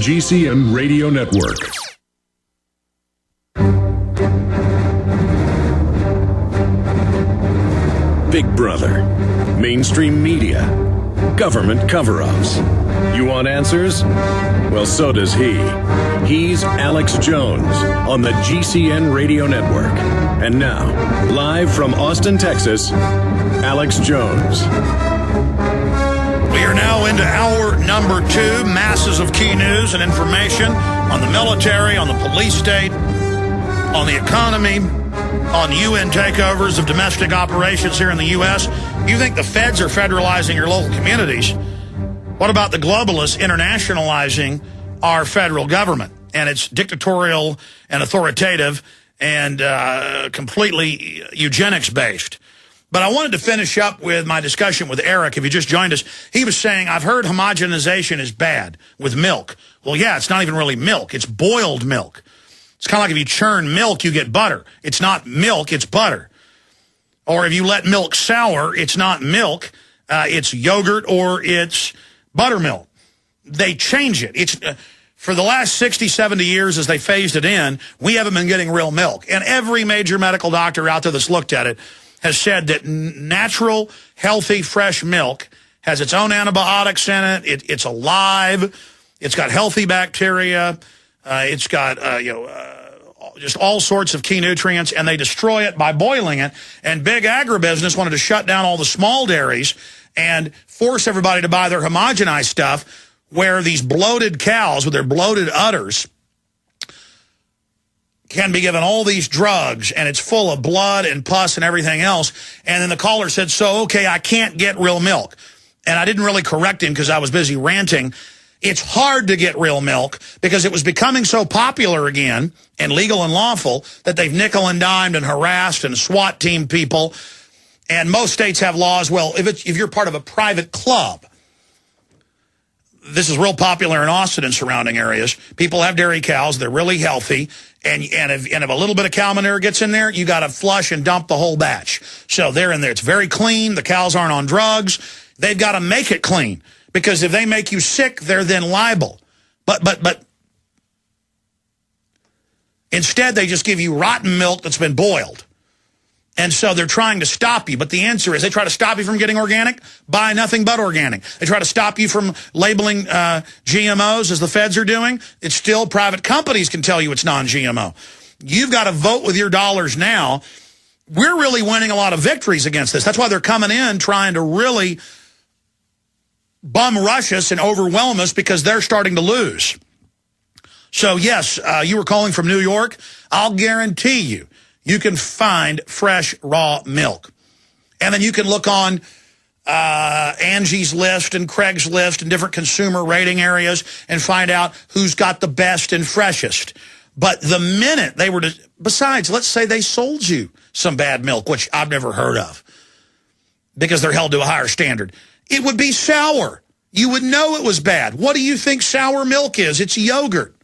GCN Radio Network. Big Brother, mainstream media, government cover-ups. You want answers? Well, so does he. He's Alex Jones on the GCN Radio Network. And now, live from Austin, Texas, Alex Jones. We are now into hour number 2, masses of key news and information on the military, on the police state, on the economy, on UN takeovers of domestic operations here in the U.S. You think the feds are federalizing your local communities? What about the globalists internationalizing our federal government? And it's dictatorial and authoritative and completely eugenics-based. But I wanted to finish up with my discussion with Eric. If you just joined us, he was saying, I've heard homogenization is bad with milk. Well, yeah, it's not even really milk. It's boiled milk. It's kind of like if you churn milk, you get butter. It's not milk, it's butter. Or if you let milk sour, it's not milk, it's yogurt or it's buttermilk. They change it. It's for the last 60, 70 years as they phased it in, we haven't been getting real milk. And every major medical doctor out there that's looked at it has said that natural, healthy, fresh milk has its own antibiotics in it. It's alive. It's got healthy bacteria. It's got, just all sorts of key nutrients, and they destroy it by boiling it. And big agribusiness wanted to shut down all the small dairies and force everybody to buy their homogenized stuff, where these bloated cows with their bloated udders can be given all these drugs, and it's full of blood and pus and everything else. And then the caller said, so, okay, I can't get real milk. And I didn't really correct him because I was busy ranting. It's hard to get real milk because it was becoming so popular again and legal and lawful that they've nickel and dimed and harassed and SWAT team people. And most states have laws. Well, if you're part of a private club, this is real popular in Austin and surrounding areas. People have dairy cows. They're really healthy. And if a little bit of cow manure gets in there, you got to flush and dump the whole batch. So they're in there. It's very clean. The cows aren't on drugs. They've got to make it clean. Because if they make you sick, they're then liable. But instead, they just give you rotten milk that's been boiled. And so they're trying to stop you. But the answer is they try to stop you from getting organic, buy nothing but organic. They try to stop you from labeling GMOs, as the feds are doing. It's still private companies can tell you it's non-GMO. You've got to vote with your dollars now. We're really winning a lot of victories against this. That's why they're coming in trying to really bum rush us and overwhelm us, because they're starting to lose. So, yes, you were calling from New York. I'll guarantee you can find fresh, raw milk. And then you can look on Angie's List and Craig's List and different consumer rating areas and find out who's got the best and freshest. But the minute they were to, besides, let's say they sold you some bad milk, which I've never heard of, because they're held to a higher standard. It would be sour. You would know it was bad. What do you think sour milk is? It's yogurt.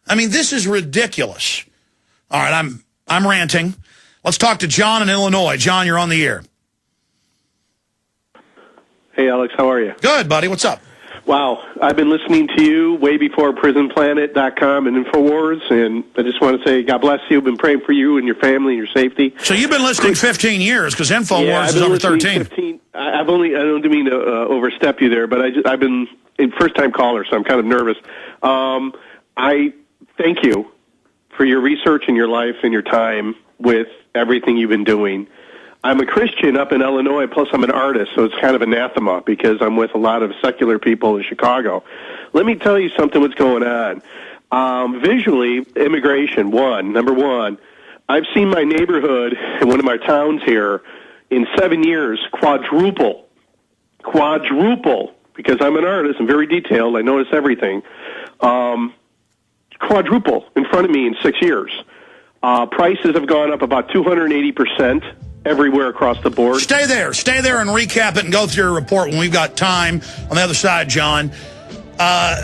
I mean, this is ridiculous. All right, I'm ranting. Let's talk to John in Illinois. John, you're on the air. Hey, Alex, how are you? Good, buddy. What's up? Wow, I've been listening to you way before PrisonPlanet.com and InfoWars, and I just want to say God bless you. I've been praying for you and your family and your safety. So you've been listening 15 years, because InfoWars is over 13. I don't mean to overstep you there, but I've been a first-time caller, so I'm kind of nervous. I thank you for your research and your life and your time with everything you've been doing. I'm a Christian up in Illinois, plus I'm an artist, so it's kind of anathema because I'm with a lot of secular people in Chicago. Let me tell you something what's going on. Visually, immigration, number one. I've seen my neighborhood in one of my towns here in 7 years quadruple, because I'm an artist, I'm very detailed, I notice everything. Quadruple in front of me in 6 years. Prices have gone up about 280%. Everywhere across the board. Stay there and recap it and go through your report when we've got time on the other side, John.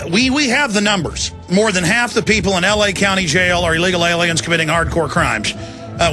We have the numbers. More than half the people in L.A. County Jail are illegal aliens committing hardcore crimes.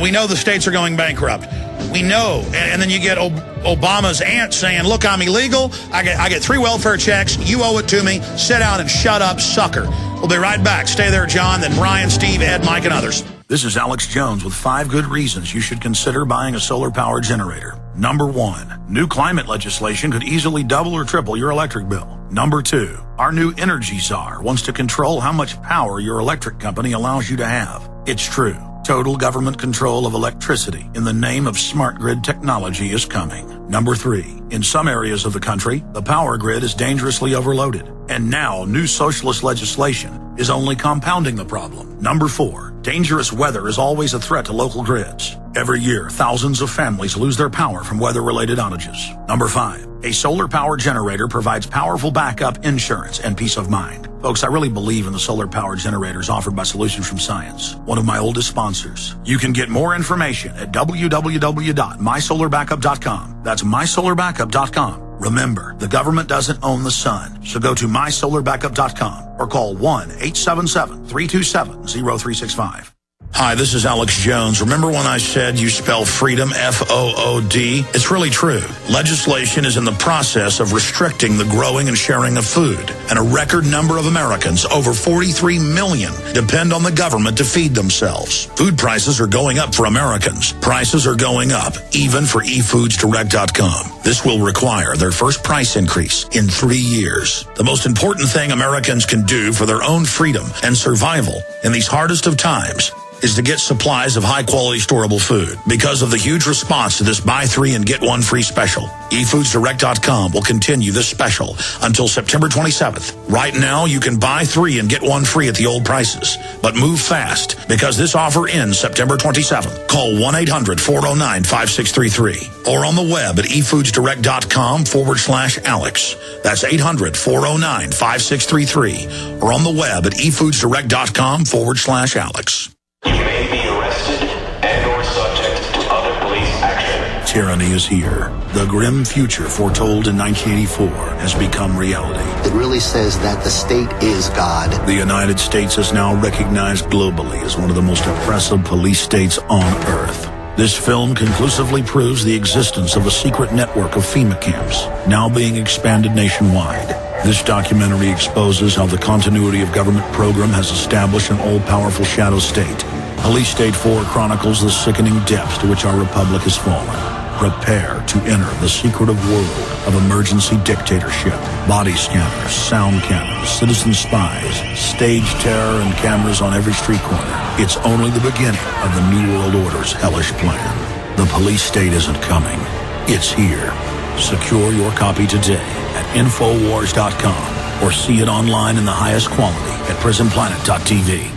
We know the states are going bankrupt. We know. And then you get Obama's aunt saying, look, I'm illegal. I get 3 welfare checks. You owe it to me. Sit down and shut up, sucker. We'll be right back. Stay there, John. Then Brian, Steve, Ed, Mike, and others. This is Alex Jones with 5 good reasons you should consider buying a solar power generator. Number 1, new climate legislation could easily double or triple your electric bill. Number 2, our new energy czar wants to control how much power your electric company allows you to have. It's true. Total government control of electricity in the name of smart grid technology is coming. Number 3, in some areas of the country, the power grid is dangerously overloaded. And now new socialist legislation is only compounding the problem. Number 4, dangerous weather is always a threat to local grids. Every year, thousands of families lose their power from weather-related outages. Number 5, a solar power generator provides powerful backup insurance and peace of mind. Folks, I really believe in the solar power generators offered by Solutions from Science, one of my oldest sponsors. You can get more information at www.mysolarbackup.com. That's mysolarbackup.com. Remember, the government doesn't own the sun, so go to mysolarbackup.com or call 1-877-327-0365. Hi, this is Alex Jones. Remember when I said you spell freedom F-O-O-D? It's really true. Legislation is in the process of restricting the growing and sharing of food. And a record number of Americans, over 43 million, depend on the government to feed themselves. Food prices are going up for Americans. Prices are going up, even for eFoodsDirect.com. This will require their first price increase in 3 years. The most important thing Americans can do for their own freedom and survival in these hardest of times is to get supplies of high-quality storable food. Because of the huge response to this buy 3 and get 1 free special, eFoodsDirect.com will continue this special until September 27th. Right now, you can buy 3 and get 1 free at the old prices. But move fast, because this offer ends September 27th. Call 1-800-409-5633 or on the web at eFoodsDirect.com/Alex. That's 800-409-5633 or on the web at eFoodsDirect.com/Alex. You may be arrested and/or subject to other police action. Tyranny is here. The grim future foretold in 1984 has become reality. It really says that the state is God. The United States is now recognized globally as one of the most oppressive police states on earth. This film conclusively proves the existence of a secret network of FEMA camps, now being expanded nationwide. This documentary exposes how the continuity of government program has established an all-powerful shadow state. Police State 4 chronicles the sickening depths to which our republic has fallen. Prepare to enter the secretive world of emergency dictatorship. Body scanners, sound cannons, citizen spies, stage terror, and cameras on every street corner. It's only the beginning of the New World Order's hellish plan. The police state isn't coming. It's here. Secure your copy today at Infowars.com or see it online in the highest quality at PrisonPlanet.tv.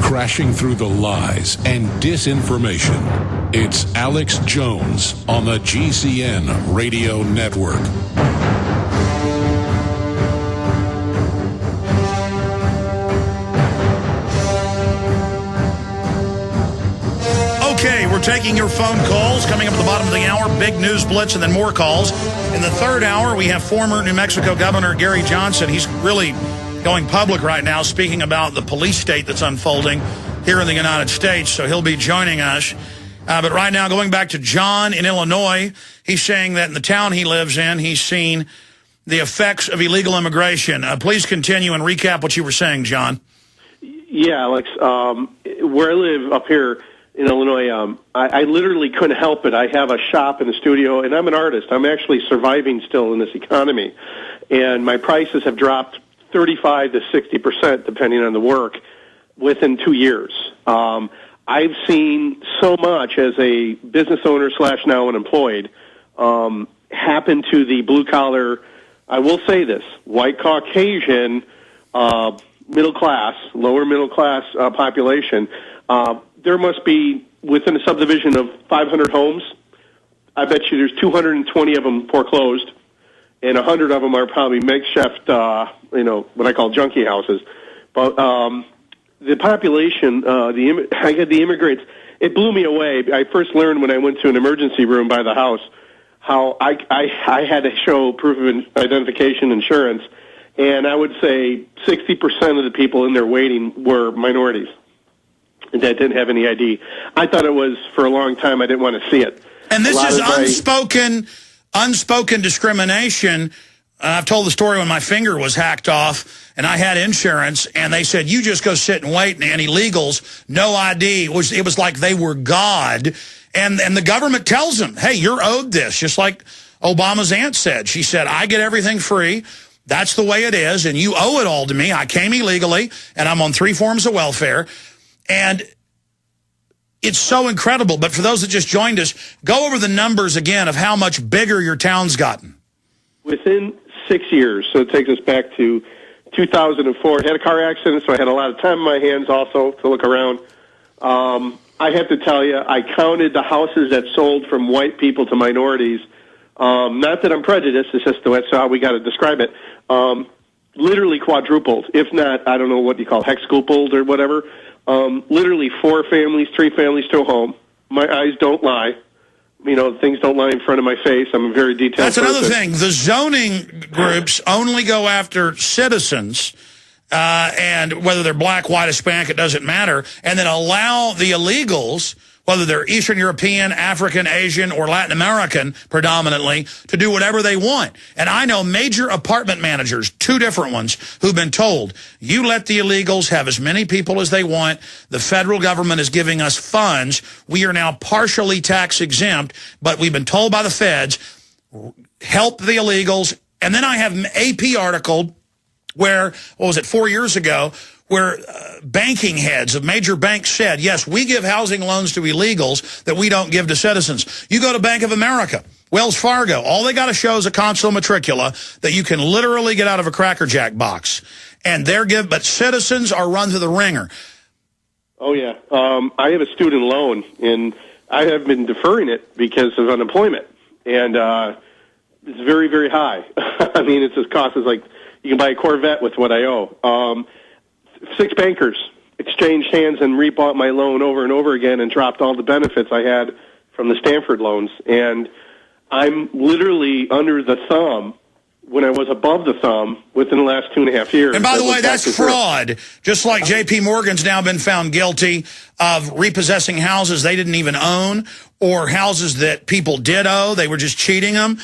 Crashing through the lies and disinformation. It's Alex Jones on the GCN Radio Network. Okay, we're taking your phone calls. Coming up at the bottom of the hour, big news blitz and then more calls. In the third hour, we have former New Mexico Governor Gary Johnson. He's really going public right now, speaking about the police state that's unfolding here in the United States. So he'll be joining us. But right now, going back to John in Illinois, he's saying that in the town he lives in, he's seen the effects of illegal immigration. Please continue and recap what you were saying, John. Yeah, Alex. Where I live up here in Illinois, I literally couldn't help it. I have a shop in the studio, and I'm an artist. I'm actually surviving still in this economy. And my prices have dropped 35 to 60%, depending on the work, within 2 years. I've seen so much as a business owner / now unemployed happen to the blue-collar, I will say this, white Caucasian, middle class, lower middle class population. There must be, within a subdivision of 500 homes, I bet you there's 220 of them foreclosed, and 100 of them are probably makeshift, what I call junkie houses. But the population, I had the immigrants, it blew me away. I first learned when I went to an emergency room by the house how I had to show proof of identification insurance, and I would say 60% of the people in there waiting were minorities. that didn't have any ID. I thought it was for a long time. I didn't want to see it. And this is unspoken discrimination. I've told the story when my finger was hacked off and I had insurance, and they said, you just go sit and wait, and illegals, no ID. It was like they were God. And the government tells them, hey, you're owed this, just like Obama's aunt said. She said, I get everything free. That's the way it is, and you owe it all to me. I came illegally, and I'm on 3 forms of welfare. And it's so incredible. But for those that just joined us, go over the numbers again of how much bigger your town's gotten. Within 6 years, so it takes us back to 2004. I had a car accident, so I had a lot of time in my hands also to look around. I have to tell you, I counted the houses that sold from white people to minorities. Not that I'm prejudiced, it's just that's how we got to describe it. Literally quadrupled, if not, I don't know what you call hextupled or whatever. Literally 4 families, 3 families to a home. My eyes don't lie. You know, things don't lie in front of my face. I'm a very detailed That's person. Another thing. The zoning groups only go after citizens, and whether they're black, white, Hispanic, it doesn't matter, and then allow the illegals, whether they're Eastern European, African, Asian, or Latin American predominantly, to do whatever they want. And I know major apartment managers, 2 different ones, who've been told, you let the illegals have as many people as they want. The federal government is giving us funds. We are now partially tax exempt, but we've been told by the feds, help the illegals. And then I have an AP article where, 4 years ago, where banking heads of major banks said, yes, we give housing loans to illegals that we don't give to citizens. You go to Bank of America, Wells Fargo, all they got to show is a consular matricula that you can literally get out of a Cracker Jack box. And but citizens are run through the ringer. Oh, yeah. I have a student loan, and I have been deferring it because of unemployment. And it's very, very high. I mean, it's just cost is like you can buy a Corvette with what I owe. 6 bankers exchanged hands and rebought my loan over and over again and dropped all the benefits I had from the Stanford loans. And I'm literally under the thumb when I was above the thumb within the last 2.5 years. And by the way, that's fraud. Just like J.P. Morgan's now been found guilty of repossessing houses they didn't even own, or houses that people did owe. They were just cheating them.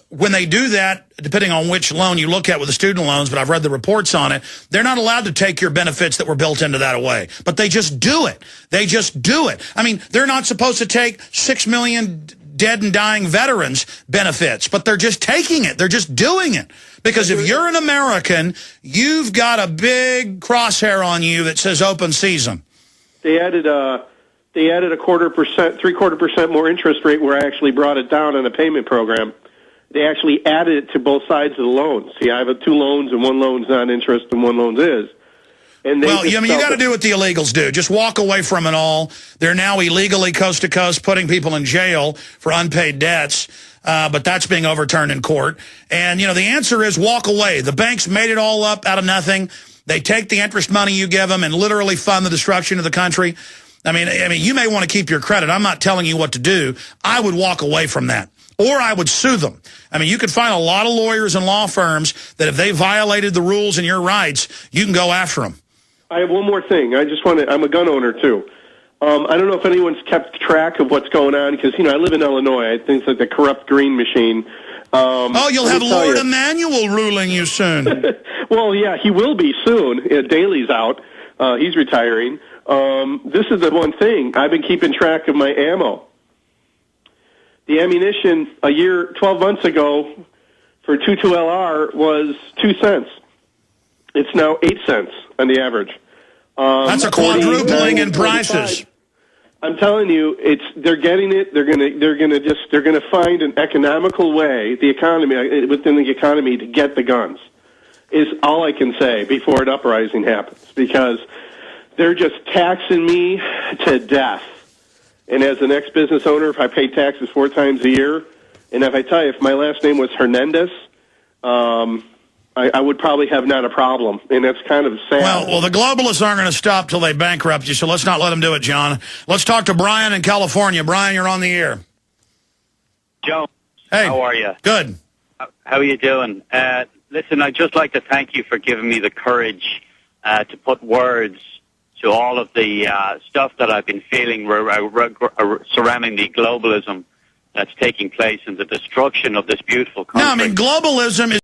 When they do that, depending on which loan you look at with the student loans, but I've read the reports on it, they're not allowed to take your benefits that were built into that away. But they just do it. They just do it. I mean, they're not supposed to take 6 million dead and dying veterans benefits, but they're just taking it. They're just doing it. Because if you're an American, you've got a big crosshair on you that says open season. They added a 0.25% more interest rate where I actually brought it down on a payment program. They actually added it to both sides of the loan. See, I have 2 loans, and one loan's not interest and one loon's is. And well, you got to do what the illegals do. Just walk away from it all. They're now illegally coast to coast putting people in jail for unpaid debts, but that's being overturned in court. And, the answer is walk away. The banks made it all up out of nothing. They take the interest money you give them and literally fund the destruction of the country. I mean, you may want to keep your credit. I'm not telling you what to do. I would walk away from that. Or I would sue them. I mean, you could find a lot of lawyers and law firms that if they violated the rules and your rights, you can go after them. I have one more thing. I'm a gun owner, too. I don't know if anyone's kept track of what's going on, because, I live in Illinois. I think it's like the corrupt green machine. You'll have Lord Emanuel ruling you soon. Well, yeah, he will be soon. Daley's out. He's retiring. This is the one thing. I've been keeping track of my ammo. The ammunition 12 months ago for 22 LR was 2 cents. It's now 8 cents on the average. That's a quadrupling in prices. I'm telling you, they're getting it. They're gonna find an economical way, within the economy, to get the guns. Is all I can say before an uprising happens, because they're just taxing me to death. And as an ex-business owner, if I pay taxes 4 times a year, and if I tell you, if my last name was Hernandez, I would probably have not a problem, and that's kind of sad. Well, the globalists aren't going to stop till they bankrupt you, so let's not let them do it, John. Let's talk to Brian in California. Brian, you're on the air. Joe, hey, how are you? Good. How are you doing? Listen, I'd just like to thank you for giving me the courage to put words to all of the stuff that I've been feeling surrounding the globalism that's taking place and the destruction of this beautiful country. No, I mean, globalism is